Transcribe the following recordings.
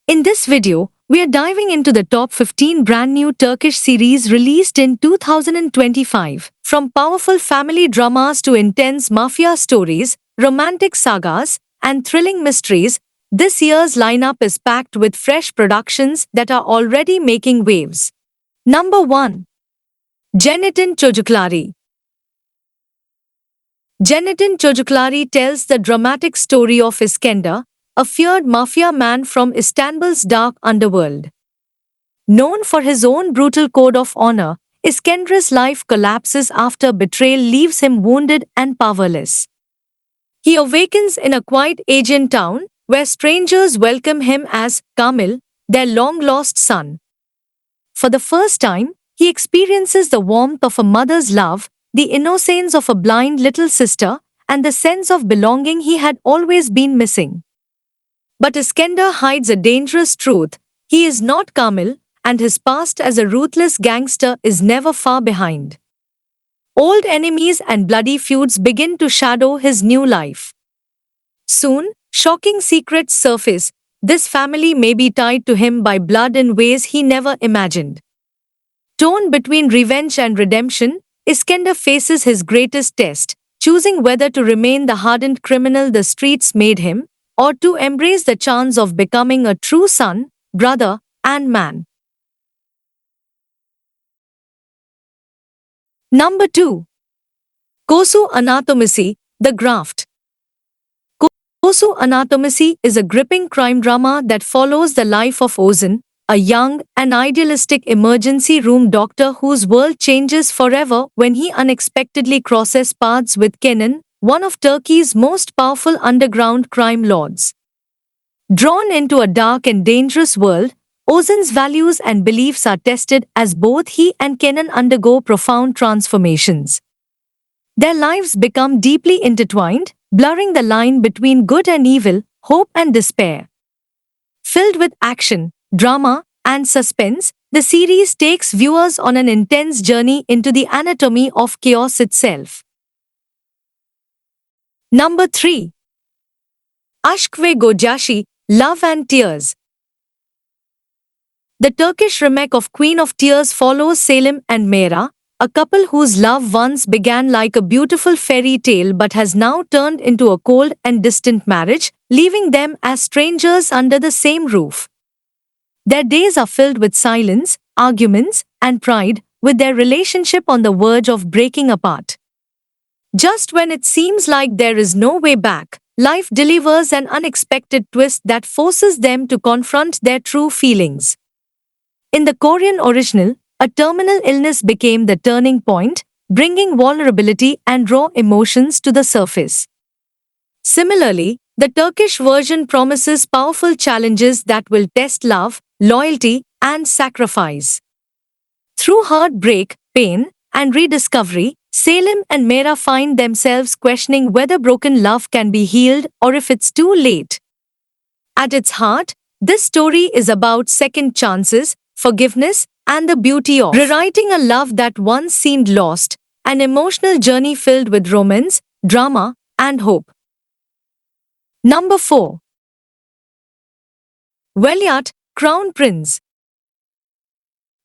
In this video, we are diving into the top 15 brand new Turkish series released in 2025. From powerful family dramas to intense mafia stories, romantic sagas, and thrilling mysteries, this year's lineup is packed with fresh productions that are already making waves. Number 1. Cennetin Çocukları. Cennetin Çocukları tells the dramatic story of Iskender, a feared mafia man from Istanbul's dark underworld. Known for his own brutal code of honor, Iskender's life collapses after betrayal leaves him wounded and powerless. He awakens in a quiet Aegean town, where strangers welcome him as Kamil, their long-lost son. For the first time, he experiences the warmth of a mother's love, the innocence of a blind little sister, and the sense of belonging he had always been missing. But Iskender hides a dangerous truth: he is not Kamil, and his past as a ruthless gangster is never far behind. Old enemies and bloody feuds begin to shadow his new life. Soon, shocking secrets surface: this family may be tied to him by blood in ways he never imagined. Torn between revenge and redemption, Iskender faces his greatest test, choosing whether to remain the hardened criminal the streets made him, or to embrace the chance of becoming a true son, brother, and man. Number 2. Kosu Anatomisi, The Graft. Kosu Anatomisi is a gripping crime drama that follows the life of Ozan, a young and idealistic emergency room doctor whose world changes forever when he unexpectedly crosses paths with Kenan, one of Turkey's most powerful underground crime lords. Drawn into a dark and dangerous world, Ozan's values and beliefs are tested as both he and Kenan undergo profound transformations. Their lives become deeply intertwined, blurring the line between good and evil, hope and despair. Filled with action, drama, and suspense, the series takes viewers on an intense journey into the anatomy of chaos itself. Number 3. Aşk ve Gözyaşı, Love and Tears. The Turkish remake of Queen of Tears follows Selim and Mehra, a couple whose love once began like a beautiful fairy tale but has now turned into a cold and distant marriage, leaving them as strangers under the same roof. Their days are filled with silence, arguments, and pride, with their relationship on the verge of breaking apart. Just when it seems like there is no way back, life delivers an unexpected twist that forces them to confront their true feelings. In the Korean original, a terminal illness became the turning point, bringing vulnerability and raw emotions to the surface. Similarly, the Turkish version promises powerful challenges that will test love, loyalty, and sacrifice. Through heartbreak, pain, and rediscovery, Selim and Mehra find themselves questioning whether broken love can be healed or if it's too late. At its heart, this story is about second chances, forgiveness, and the beauty of rewriting a love that once seemed lost, an emotional journey filled with romance, drama, and hope. Number 4. Veliaht, Crown Prince.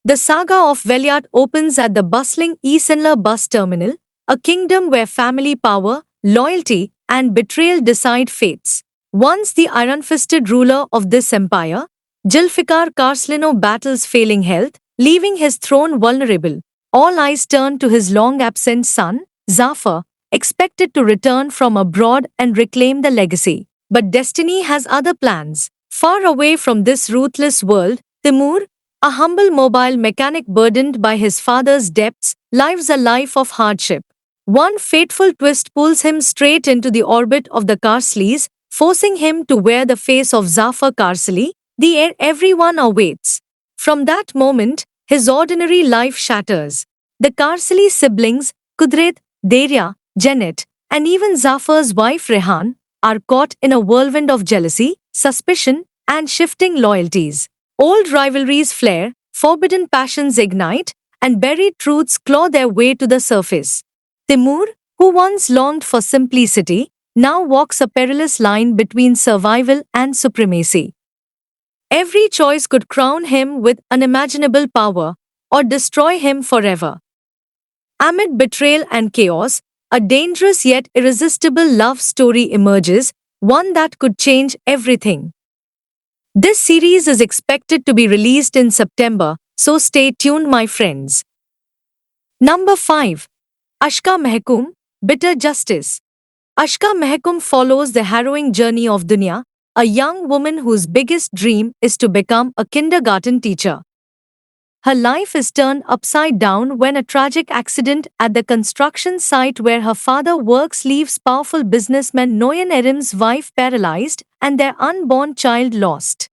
The saga of Veliaht opens at the bustling Esenler bus terminal, a kingdom where family power, loyalty, and betrayal decide fates. Once the iron-fisted ruler of this empire, Zulfikar Karslino battles failing health, leaving his throne vulnerable. All eyes turn to his long-absent son, Zafar, expected to return from abroad and reclaim the legacy. But destiny has other plans. Far away from this ruthless world, Timur, a humble mobile mechanic burdened by his father's debts, lives a life of hardship. One fateful twist pulls him straight into the orbit of the Karslis, forcing him to wear the face of Zafar Karsli, the heir everyone awaits. From that moment, his ordinary life shatters. The Karsli siblings, Kudret, Derya, Cennet, and even Zafar's wife Rehan, are caught in a whirlwind of jealousy, suspicion, and shifting loyalties. Old rivalries flare, forbidden passions ignite, and buried truths claw their way to the surface. Timur, who once longed for simplicity, now walks a perilous line between survival and supremacy. Every choice could crown him with unimaginable power or destroy him forever. Amid betrayal and chaos, a dangerous yet irresistible love story emerges, one that could change everything. This series is expected to be released in September, so stay tuned, my friends. Number 5. Ashka Mehkum, Bitter Justice. Ashka Mehkum follows the harrowing journey of Dunya, a young woman whose biggest dream is to become a kindergarten teacher. Her life is turned upside down when a tragic accident at the construction site where her father works leaves powerful businessman Noyan Erim's wife paralyzed and their unborn child lost.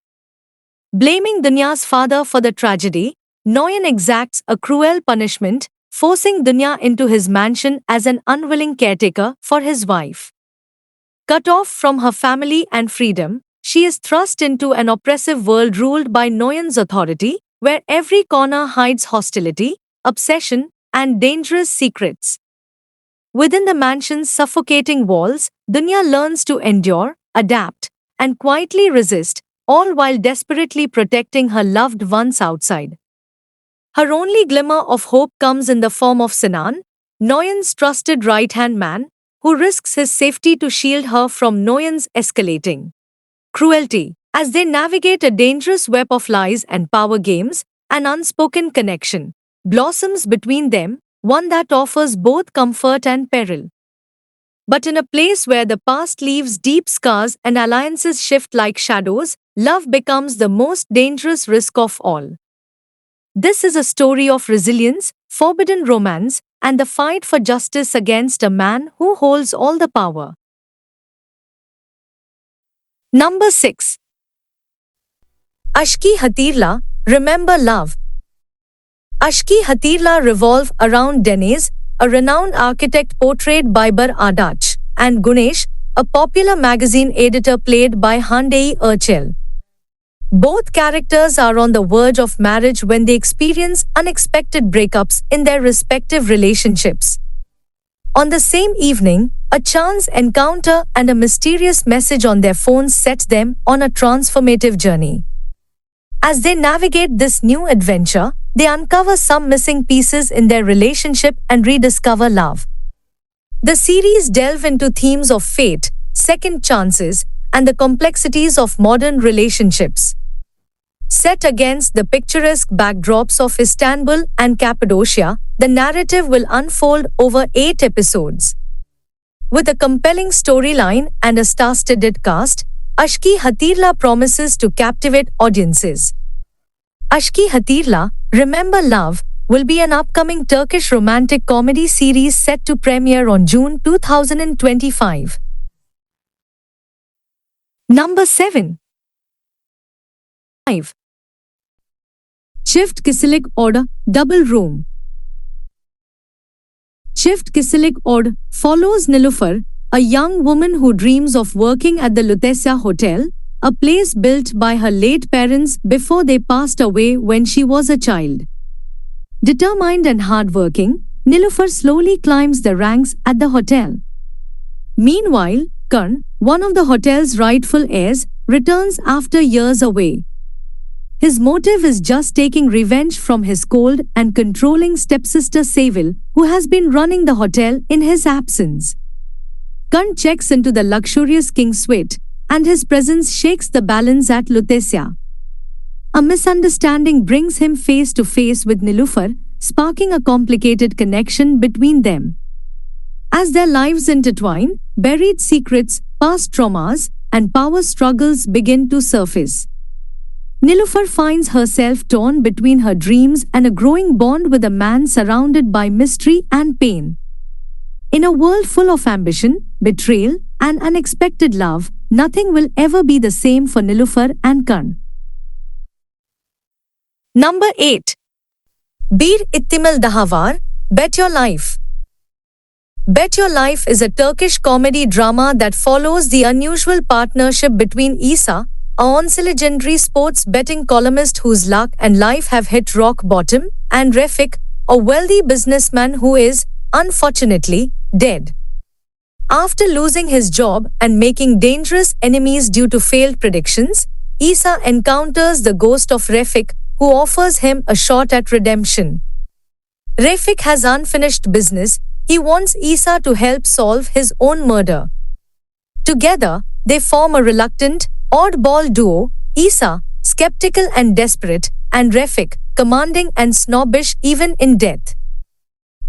Blaming Dunya's father for the tragedy, Noyan exacts a cruel punishment, forcing Dunya into his mansion as an unwilling caretaker for his wife. Cut off from her family and freedom, she is thrust into an oppressive world ruled by Noyan's authority, where every corner hides hostility, obsession, and dangerous secrets. Within the mansion's suffocating walls, Dunya learns to endure, adapt, and quietly resist, all while desperately protecting her loved ones outside. Her only glimmer of hope comes in the form of Sinan, Noyan's trusted right-hand man, who risks his safety to shield her from Noyan's escalating cruelty. As they navigate a dangerous web of lies and power games, an unspoken connection blossoms between them, one that offers both comfort and peril. But in a place where the past leaves deep scars and alliances shift like shadows, love becomes the most dangerous risk of all. This is a story of resilience, forbidden romance, and the fight for justice against a man who holds all the power. Number 6. Ashki Hatirla, Remember Love. Ashki Hatirla revolve around Deniz, a renowned architect portrayed by Bar Adach, and Gunesh, a popular magazine editor played by Handei Urchel. Both characters are on the verge of marriage when they experience unexpected breakups in their respective relationships. On the same evening, a chance encounter and a mysterious message on their phones set them on a transformative journey. As they navigate this new adventure, they uncover some missing pieces in their relationship and rediscover love. The series delves into themes of fate, second chances, and the complexities of modern relationships. Set against the picturesque backdrops of Istanbul and Cappadocia, the narrative will unfold over 8 episodes. With a compelling storyline and a star-studded cast, Ashki Hatirla promises to captivate audiences. Ashki Hatirla, Remember Love, will be an upcoming Turkish romantic comedy series set to premiere on June 2025. Number 7. 5. Çift Kişilik Order, Double Room. Çift Kişilik Order follows Nilüfer, a young woman who dreams of working at the Lutetia Hotel, a place built by her late parents before they passed away when she was a child. Determined and hardworking, Nilüfer slowly climbs the ranks at the hotel. Meanwhile, Karn, one of the hotel's rightful heirs, returns after years away. His motive is just taking revenge from his cold and controlling stepsister Sevil, who has been running the hotel in his absence. Karn checks into the luxurious king's suite, and his presence shakes the balance at Lutetia. A misunderstanding brings him face to face with Nilüfer, sparking a complicated connection between them. As their lives intertwine, buried secrets, past traumas, and power struggles begin to surface. Nilüfer finds herself torn between her dreams and a growing bond with a man surrounded by mystery and pain. In a world full of ambition, betrayal, and unexpected love, nothing will ever be the same for Nilüfer and Karn. Number 8. Bir İhtimal Daha Var, Bet Your Life. Bet Your Life is a Turkish comedy drama that follows the unusual partnership between Isa, a once legendary sports betting columnist whose luck and life have hit rock bottom, and Refik, a wealthy businessman who is, unfortunately, dead. After losing his job and making dangerous enemies due to failed predictions, Isa encounters the ghost of Refik, who offers him a shot at redemption. Refik has unfinished business. He wants Isa to help solve his own murder. Together, they form a reluctant, oddball duo, Isa, skeptical and desperate, and Refik, commanding and snobbish even in death.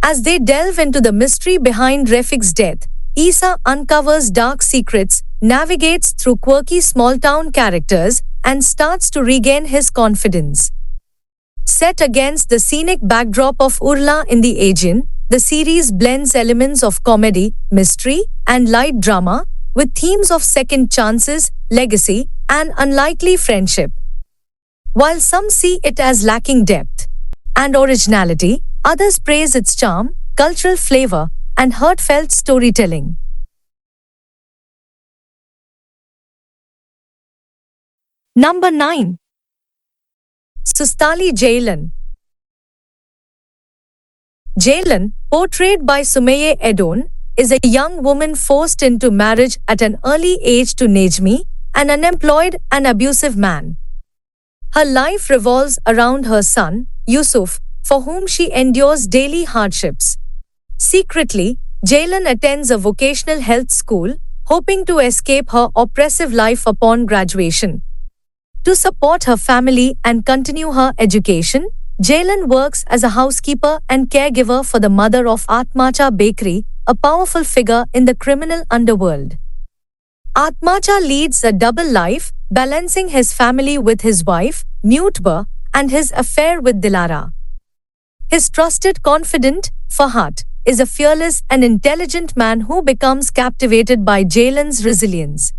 As they delve into the mystery behind Refik's death, Isa uncovers dark secrets, navigates through quirky small-town characters, and starts to regain his confidence. Set against the scenic backdrop of Urla in the Aegean, the series blends elements of comedy, mystery, and light drama, with themes of second chances, legacy, and unlikely friendship. While some see it as lacking depth and originality, others praise its charm, cultural flavor, and heartfelt storytelling. Number 9. Sustali Jaylan. Jaylan, portrayed by Sumaya Edon, is a young woman forced into marriage at an early age to Nejmi, an unemployed and abusive man. Her life revolves around her son, Yusuf, for whom she endures daily hardships. Secretly, Jaylan attends a vocational health school, hoping to escape her oppressive life upon graduation. To support her family and continue her education, Jaylan works as a housekeeper and caregiver for the mother of Atmacha Bakery, a powerful figure in the criminal underworld. Atmacha leads a double life, balancing his family with his wife, Mutba, and his affair with Dilara. His trusted confidant, Fahad, is a fearless and intelligent man who becomes captivated by Jaylan's resilience.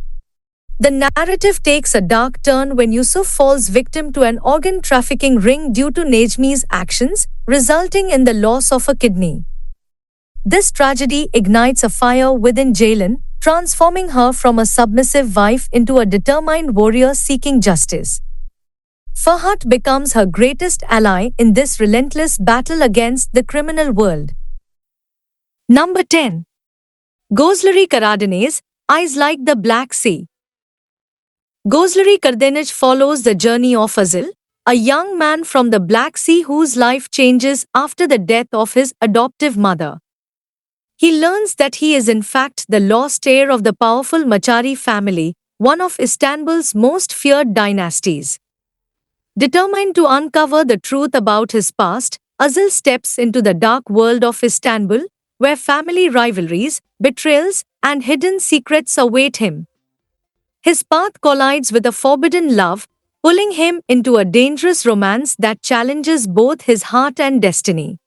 The narrative takes a dark turn when Yusuf falls victim to an organ trafficking ring due to Nejmi's actions, resulting in the loss of a kidney. This tragedy ignites a fire within Jaylan, transforming her from a submissive wife into a determined warrior seeking justice. Fahad becomes her greatest ally in this relentless battle against the criminal world. Number 10. Ghozlari Karadenez, Eyes Like the Black Sea. Ghozlari Karadenez follows the journey of Azil, a young man from the Black Sea whose life changes after the death of his adoptive mother. He learns that he is in fact the lost heir of the powerful Machari family, one of Istanbul's most feared dynasties. Determined to uncover the truth about his past, Azil steps into the dark world of Istanbul, where family rivalries, betrayals, and hidden secrets await him. His path collides with a forbidden love, pulling him into a dangerous romance that challenges both his heart and destiny.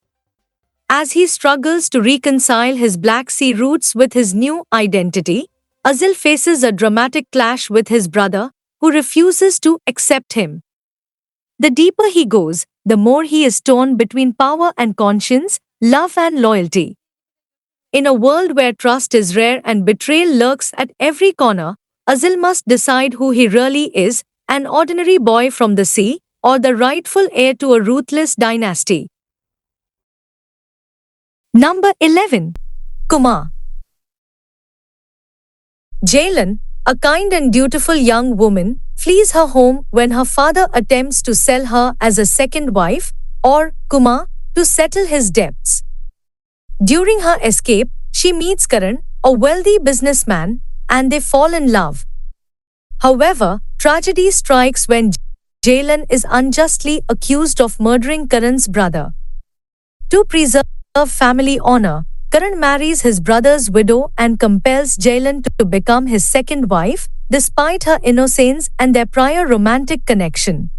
As he struggles to reconcile his Black Sea roots with his new identity, Azil faces a dramatic clash with his brother, who refuses to accept him. The deeper he goes, the more he is torn between power and conscience, love and loyalty. In a world where trust is rare and betrayal lurks at every corner, Azil must decide who he really is, an ordinary boy from the sea, or the rightful heir to a ruthless dynasty. Number 11. Kumar. Jaylan, a kind and dutiful young woman, flees her home when her father attempts to sell her as a second wife, or Kumar, to settle his debts. During her escape, she meets Karan, a wealthy businessman, and they fall in love. However, tragedy strikes when Jaylan is unjustly accused of murdering Karan's brother. To preserve family honor, Karan marries his brother's widow and compels Jaylan to become his second wife, despite her innocence and their prior romantic connection.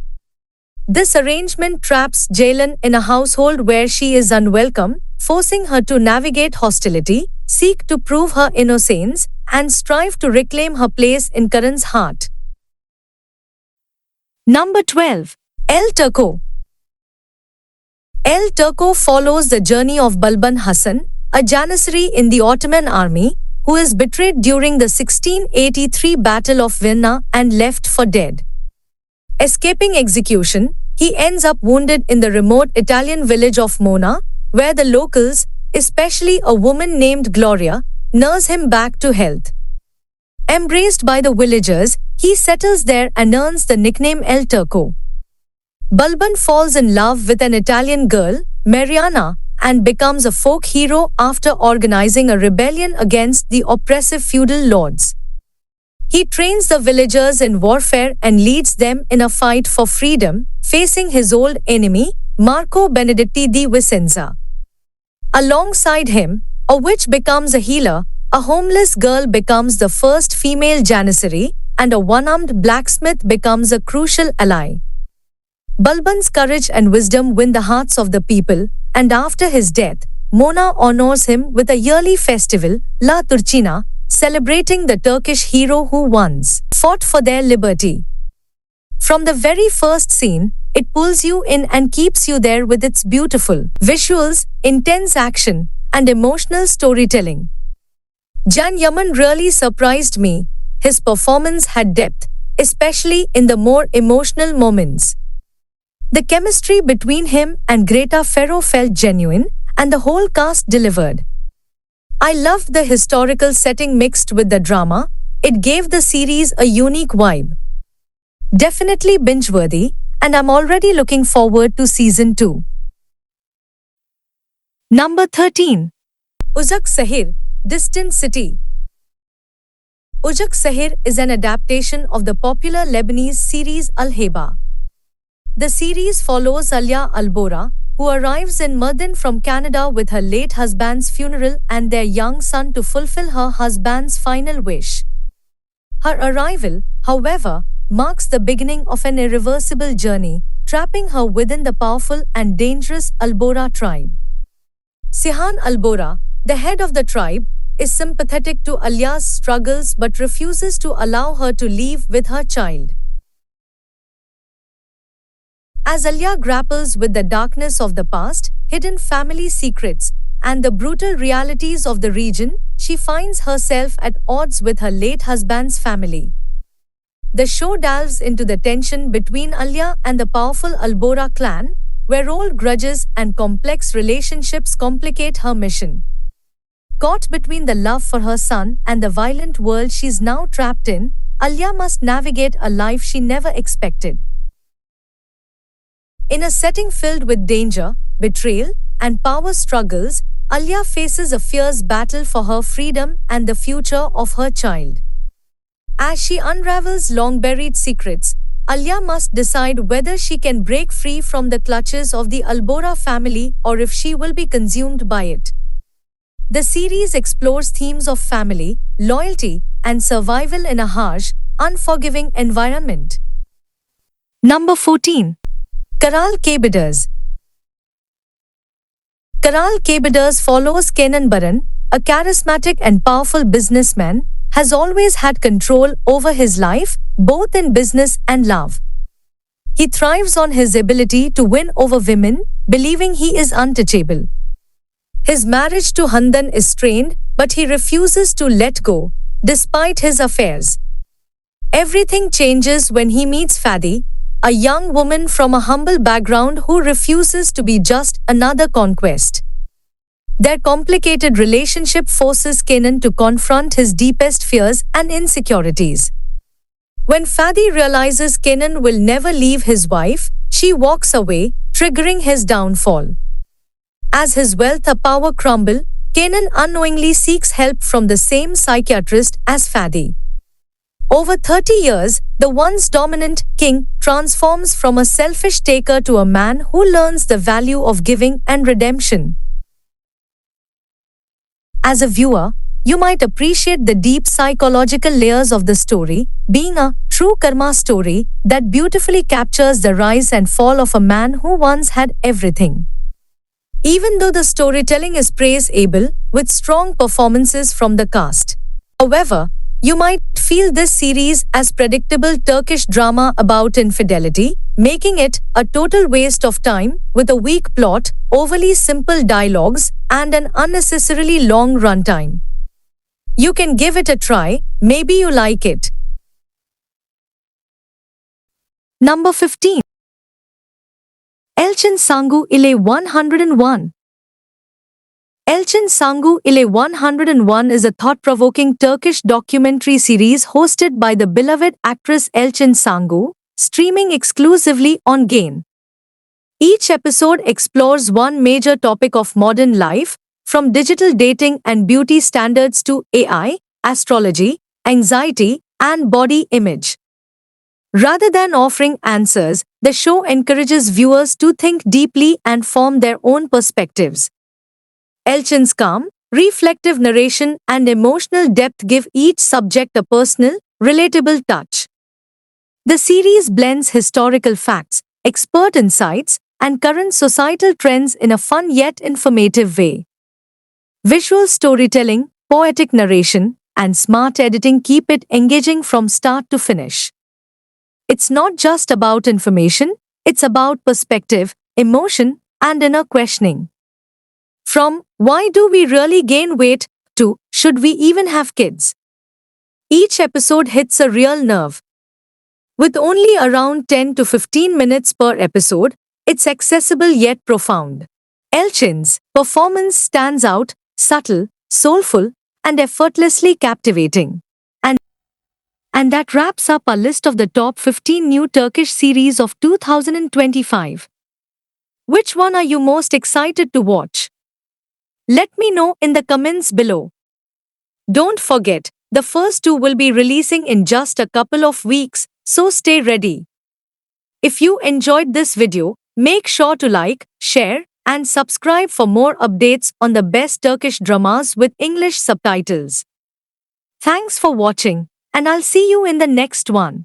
This arrangement traps Jaylan in a household where she is unwelcome, forcing her to navigate hostility, seek to prove her innocence, and strive to reclaim her place in Karan's heart. Number 12. El Turco. El Turco follows the journey of Balban Hassan, a janissary in the Ottoman army, who is betrayed during the 1683 Battle of Vienna and left for dead. Escaping execution, he ends up wounded in the remote Italian village of Mona, where the locals, especially a woman named Gloria, nurse him back to health. Embraced by the villagers, he settles there and earns the nickname El Turco. Balban falls in love with an Italian girl, Mariana, and becomes a folk hero after organizing a rebellion against the oppressive feudal lords. He trains the villagers in warfare and leads them in a fight for freedom, facing his old enemy, Marco Benedetti di Vicenza. Alongside him, a witch becomes a healer, a homeless girl becomes the first female janissary, and a one-armed blacksmith becomes a crucial ally. Balban's courage and wisdom win the hearts of the people, and after his death, Mona honors him with a yearly festival, La Turcina, celebrating the Turkish hero who once fought for their liberty. From the very first scene, it pulls you in and keeps you there with its beautiful visuals, intense action, and emotional storytelling. Can Yaman really surprised me. His performance had depth, especially in the more emotional moments. The chemistry between him and Greta Ferro felt genuine, and the whole cast delivered. I loved the historical setting mixed with the drama. It gave the series a unique vibe. Definitely binge-worthy, and I'm already looking forward to season 2. Number 13. Uzak Sahir, Distant City. Uzak Sahir is an adaptation of the popular Lebanese series Al-Heba. The series follows Alia Albora, who arrives in Mardin from Canada with her late husband's funeral and their young son to fulfill her husband's final wish. Her arrival, however, marks the beginning of an irreversible journey, trapping her within the powerful and dangerous Albora tribe. Sihan Albora, the head of the tribe, is sympathetic to Alia's struggles but refuses to allow her to leave with her child. As Alia grapples with the darkness of the past, hidden family secrets, and the brutal realities of the region, she finds herself at odds with her late husband's family. The show delves into the tension between Alia and the powerful Albora clan, where old grudges and complex relationships complicate her mission. Caught between the love for her son and the violent world she's now trapped in, Alia must navigate a life she never expected. In a setting filled with danger, betrayal, and power struggles, Alia faces a fierce battle for her freedom and the future of her child. As she unravels long-buried secrets, Alia must decide whether she can break free from the clutches of the Albora family or if she will be consumed by it. The series explores themes of family, loyalty, and survival in a harsh, unforgiving environment. Number 14. Karal Kebeders. Karal Kebeders follows Kenan Baran, a charismatic and powerful businessman, has always had control over his life, both in business and love. He thrives on his ability to win over women, believing he is untouchable. His marriage to Handan is strained, but he refuses to let go, despite his affairs. Everything changes when he meets Fadi, a young woman from a humble background who refuses to be just another conquest. Their complicated relationship forces Kenan to confront his deepest fears and insecurities. When Fadi realizes Kenan will never leave his wife, she walks away, triggering his downfall. As his wealth and power crumble, Kenan unknowingly seeks help from the same psychiatrist as Fadi. Over 30 years, the once dominant king transforms from a selfish taker to a man who learns the value of giving and redemption. As a viewer, you might appreciate the deep psychological layers of the story, being a true karma story that beautifully captures the rise and fall of a man who once had everything. Even though the storytelling is praiseable, with strong performances from the cast. However, you might feel this series as predictable Turkish drama about infidelity, making it a total waste of time with a weak plot, overly simple dialogues, and an unnecessarily long runtime. You can give it a try, maybe you like it. Number 15. Elçin Sangu ile 101. Elçin Sangu ile 101 is a thought-provoking Turkish documentary series hosted by the beloved actress Elçin Sangu, streaming exclusively on Gain. Each episode explores one major topic of modern life, from digital dating and beauty standards to AI, astrology, anxiety, and body image. Rather than offering answers, the show encourages viewers to think deeply and form their own perspectives. Elchin's calm, reflective narration and emotional depth give each subject a personal, relatable touch. The series blends historical facts, expert insights, and current societal trends in a fun yet informative way. Visual storytelling, poetic narration, and smart editing keep it engaging from start to finish. It's not just about information, it's about perspective, emotion, and inner questioning. From why do we really gain weight to should we even have kids? Each episode hits a real nerve. With only around 10 to 15 minutes per episode, it's accessible yet profound. Elchin's performance stands out, subtle, soulful, and effortlessly captivating. And that wraps up our list of the top 15 new Turkish series of 2025. Which one are you most excited to watch? Let me know in the comments below. Don't forget, the first two will be releasing in just a couple of weeks, so stay ready. If you enjoyed this video, make sure to like, share, and subscribe for more updates on the best Turkish dramas with English subtitles. Thanks for watching, and I'll see you in the next one.